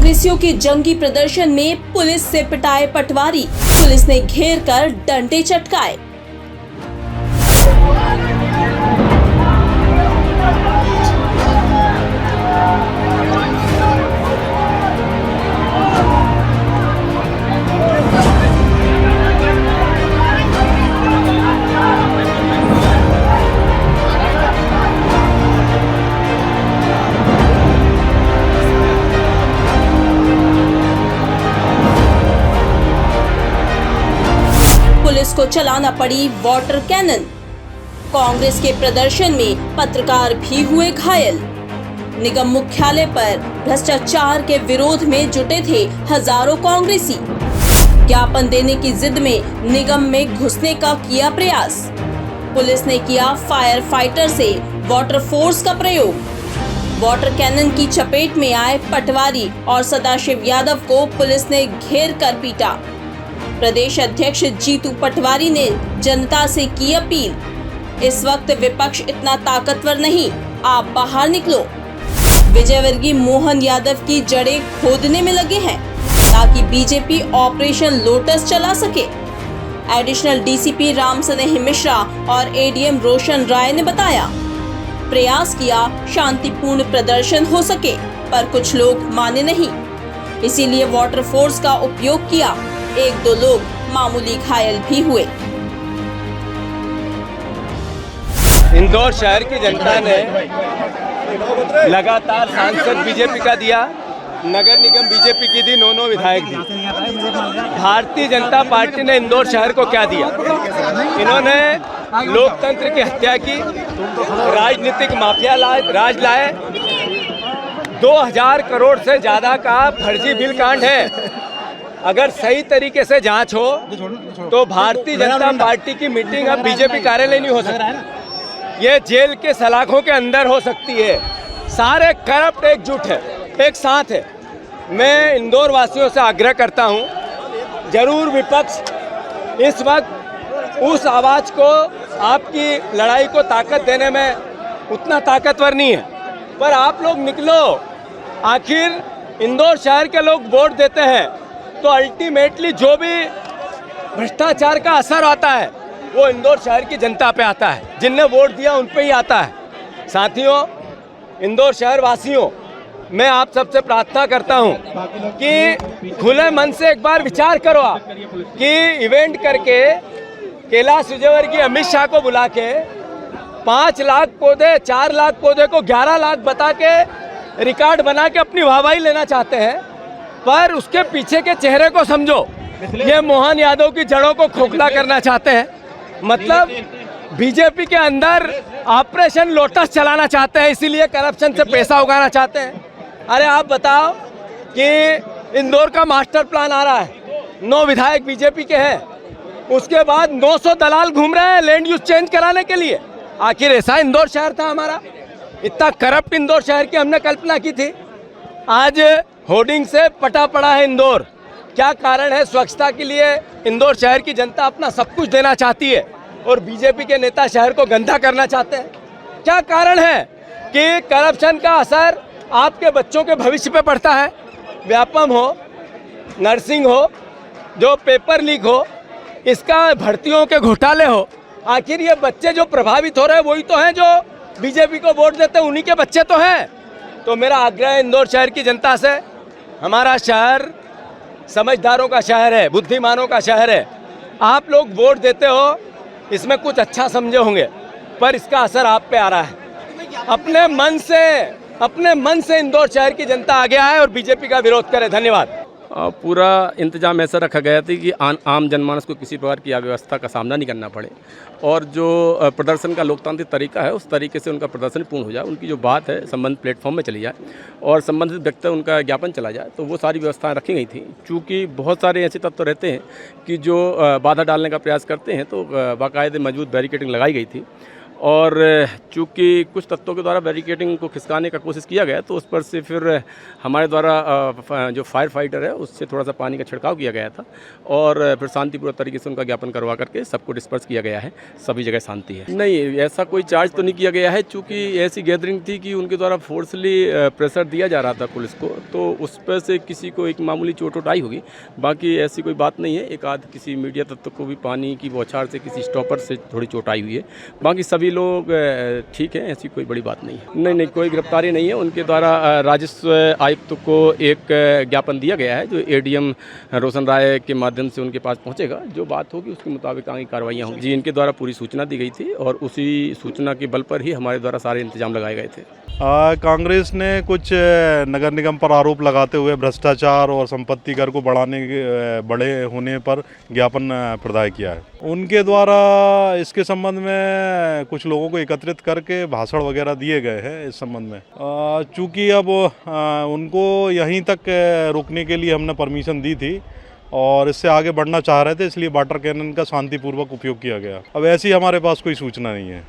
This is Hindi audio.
कांग्रेसियों के जंगी प्रदर्शन में पुलिस से पिटाए पटवारी, पुलिस ने घेर कर डंडे चटकाए। पुलिस को चलाना पड़ी वाटर कैनन। कांग्रेस के प्रदर्शन में पत्रकार भी हुए घायल। निगम मुख्यालय पर भ्रष्टाचार के विरोध में जुटे थे हजारों कांग्रेसी। ज्ञापन देने की जिद में निगम में घुसने का किया प्रयास। पुलिस ने किया फायर फाइटर से वाटर फोर्स का प्रयोग। वाटर कैनन की चपेट में आए पटवारी और सदाशिव यादव को पुलिस ने घेर कर पीटा। प्रदेश अध्यक्ष जीतू पटवारी ने जनता से की अपील, इस वक्त विपक्ष इतना ताकतवर नहीं, आप बाहर निकलो। विजयवर्गीय मोहन यादव की जड़ें खोदने में लगे हैं ताकि बीजेपी ऑपरेशन लोटस चला सके। एडिशनल डीसीपी राम स्नेह मिश्रा और एडीएम रोशन राय ने बताया, प्रयास किया शांतिपूर्ण प्रदर्शन हो सके, पर कुछ लोग माने नहीं, इसीलिए वाटर फोर्स का उपयोग किया। एक दो लोग मामूली घायल भी हुए। इंदौर शहर की जनता ने लगातार सांसद बीजेपी का दिया, नगर निगम बीजेपी की दी, 9 विधायक दी। भारतीय जनता पार्टी ने इंदौर शहर को क्या दिया? इन्होंने लोकतंत्र की हत्या की, राजनीतिक माफिया राज लाए। 2000 करोड़ से ज्यादा का फर्जी बिल कांड है। अगर सही तरीके से जांच हो तो भारतीय जनता पार्टी की मीटिंग अब बीजेपी कार्यालय नहीं हो सकती, ये जेल के सलाखों के अंदर हो सकती है। सारे करप्ट एकजुट है, एक साथ है। मैं इंदौर वासियों से आग्रह करता हूं, जरूर विपक्ष इस वक्त उस आवाज को, आपकी लड़ाई को ताकत देने में उतना ताकतवर नहीं है, पर आप लोग निकलो। आखिर इंदौर शहर के लोग वोट देते हैं तो अल्टीमेटली जो भी भ्रष्टाचार का असर आता है वो इंदौर शहर की जनता पे आता है, जिनने वोट दिया उन पे ही आता है। साथियों, इंदौर शहर वासियों, मैं आप सबसे प्रार्थना करता हूं कि खुले मन से एक बार विचार करो आप कि इवेंट करके कैलाश विजयवर्गीय अमित शाह को बुला के 5 लाख पौधे, 4 लाख पौधे को 11 लाख बता के रिकॉर्ड बना के अपनी वाहवाही लेना चाहते हैं, पर उसके पीछे के चेहरे को समझो। ये मोहन यादव की जड़ों को खोखला करना चाहते हैं, मतलब बीजेपी के अंदर ऑपरेशन लोटस चलाना चाहते हैं, इसीलिए करप्शन से पैसा उगाना चाहते हैं। अरे आप बताओ कि इंदौर का मास्टर प्लान आ रहा है, 9 विधायक बीजेपी के हैं, उसके बाद 900 दलाल घूम रहे हैं लैंड यूज चेंज कराने के लिए। आखिर ऐसा इंदौर शहर था हमारा? इतना करप्ट इंदौर शहर की हमने कल्पना की थी? आज होर्डिंग से पटा पड़ा है इंदौर। क्या कारण है? स्वच्छता के लिए इंदौर शहर की जनता अपना सब कुछ देना चाहती है और बीजेपी के नेता शहर को गंदा करना चाहते हैं। क्या कारण है कि करप्शन का असर आपके बच्चों के भविष्य पे पड़ता है? व्यापम हो, नर्सिंग हो, जो पेपर लीक हो, इसका भर्तियों के घोटाले हो, आखिर ये बच्चे जो प्रभावित हो रहे हैं वही तो हैं जो बीजेपी को वोट देते हैं, उन्हीं के बच्चे तो हैं। तो मेरा आग्रह है इंदौर शहर की जनता से, हमारा शहर समझदारों का शहर है, बुद्धिमानों का शहर है। आप लोग वोट देते हो, इसमें कुछ अच्छा समझे होंगे, पर इसका असर आप पे आ रहा है। अपने मन से इंदौर शहर की जनता आगे आए और बीजेपी का विरोध करे। धन्यवाद। पूरा इंतजाम ऐसा रखा गया था कि आम जनमानस को किसी प्रकार की अव्यवस्था का सामना नहीं करना पड़े और जो प्रदर्शन का लोकतांत्रिक तरीका है उस तरीके से उनका प्रदर्शन पूर्ण हो जाए, उनकी जो बात है संबंधित प्लेटफॉर्म में चली जाए और संबंधित व्यक्ति उनका ज्ञापन चला जाए, तो वो सारी व्यवस्थाएं रखी गई थी। चूँकि बहुत सारे ऐसे तत्व रहते हैं कि जो बाधा डालने का प्रयास करते हैं, तो बाकायदे मजबूत बैरिकेडिंग लगाई गई थी और चूँकि कुछ तत्वों के द्वारा बैरिकेडिंग को खिसकाने का कोशिश किया गया तो उस पर से फिर हमारे द्वारा जो फायर फाइटर है उससे थोड़ा सा पानी का छिड़काव किया गया था और फिर शांतिपूर्ण तरीके से उनका ज्ञापन करवा करके सबको डिस्पर्स किया गया है। सभी जगह शांति है। नहीं, ऐसा कोई चार्ज तो नहीं किया गया है, चूँकि ऐसी गैदरिंग थी कि उनके द्वारा फोर्सली प्रेशर दिया जा रहा था पुलिस को, तो उस पर से किसी को एक मामूली चोट वोट आई होगी। बाकी ऐसी कोई बात नहीं है। एक आध किसी मीडिया तत्व को भी पानी की बौछार से किसी स्टॉपर से थोड़ी चोट आई हुई है। बाकी सभी लोग ठीक हैं, ऐसी कोई बड़ी बात नहीं है। नहीं, कोई गिरफ्तारी नहीं है। उनके द्वारा राजस्व आयुक्त को एक ज्ञापन दिया गया है जो एडीएम रोशन राय के माध्यम से उनके पास पहुंचेगा। जो बात होगी उसके मुताबिक आगे कार्रवाइयाँ होंगी। जी, इनके द्वारा पूरी सूचना दी गई थी और उसी सूचना के बल पर ही हमारे द्वारा सारे इंतजाम लगाए गए थे। कांग्रेस ने कुछ नगर निगम पर आरोप लगाते हुए भ्रष्टाचार और संपत्ति कर को बड़े होने पर ज्ञापन प्रदाय किया है। उनके द्वारा इसके संबंध में कुछ लोगों को एकत्रित करके भाषण वगैरह दिए गए हैं इस संबंध में। चूँकि अब उनको यहीं तक रुकने के लिए हमने परमिशन दी थी और इससे आगे बढ़ना चाह रहे थे, इसलिए वाटर कैनन का शांतिपूर्वक उपयोग किया गया। अब ऐसी हमारे पास कोई सूचना नहीं है।